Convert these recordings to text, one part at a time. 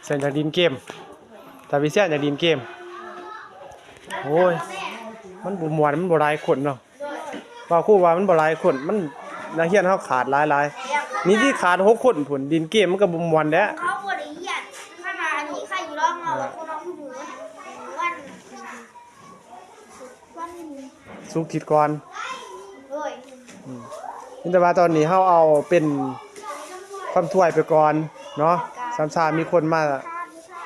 เสียงจากดินเกมแต่วิเศษจากดินเกมโอ้ยมันบ่ม่วนมันบ่หลายคนเนาะว่าครูว่ามันบ่หลายคนมันนักเรียนเฮาขาดหลายๆนี่ที่ขาด6คนพุ่นดินเกมมันก็บ่ม่วนแหละเขาบ่ได้เรียนขนาดนี้ใครอยู่รอบเราคนน้องผู้หญิงวันสุกทิศก่อนเอ้ยนี่แต่ว่าตอนนี้เฮาเอาเป็นความถ้วยไปก่อนเนาะ3-3มีคนมา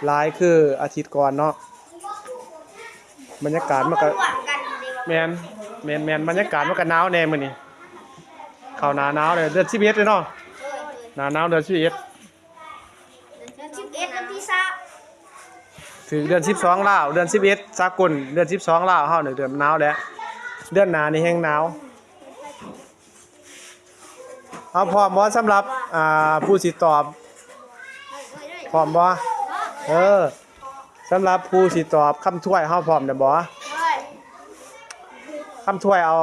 หลายคืออาทิตย์ก่อนเนาะบรรยากาศมันก็แม่นบรรยากาศมันก็หนาวแน่มื้อนี้เข้าหน้าหนาวเลยเดือน11เลยเนาะหน้าหนาวเดือน11ถึงเดือน12ลาวเดือน11สากลเดือน12ลาวเฮาเนี่ยเดือนหนาวแล้วเดือนหน้านี่แฮงหนาวเอาพร้อมบ่สำหรับผู้สิตอบพร้อมบ่สำหรับผู้สิตอบคำถ้วยเฮาพร้อมเด้อบ่คำถ้วยเอา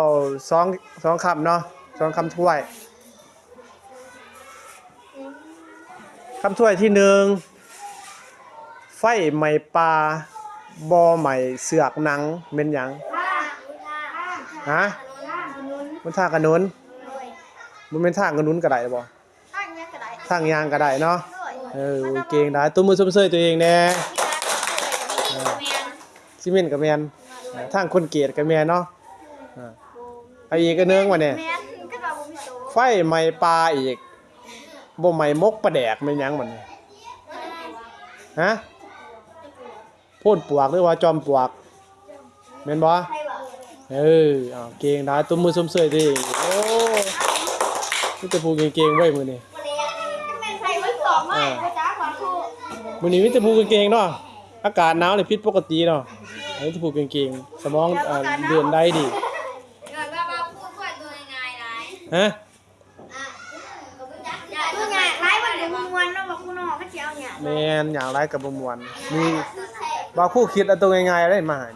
2คำเนาะ2คำถ้วยคำถ้วยที่1ไฟไหม้ป่าบ่ไหม้เสือกหนังแม่นหยังฮะมันทางกระนุนมันเป็นทางกระนุนก็ได้บ่ทางยางก็ได้เนาะเก่งได้ตัวมือเซยตัวเองแน่ซีเมนต์ก็แม่นทางคนเกตก็แม่นเนาะไอ้อีกก็เนืองว่าเนี่ยไฟไหม้ป่าอีกบ่ไหม้มกปลาแดกแม่นหยังบัดนี้ฮะโพ่นปวกหรือว่าจอมปวกแม่นบ่เก่งได้ตัวมือเซยตัวเองโอ้นี่จะพูดเก่งๆไว้มื้อนี้มื้อนี้มีแต่พูดเก่งๆเนาะอากาศหนาวนี่ผิดปกติเนาะอันนี้จะพูดเก่งๆสมองเดินได้ดีฮะแม่นอย่างไรกับบ่ม่วนมีบ่ครูคิดเอาตัวง่ายๆได้มาให้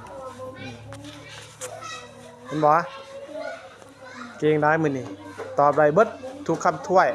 เห็นบ่เก่งได้มื้อนี้ตอบได้เบิดทุกคำถ้วย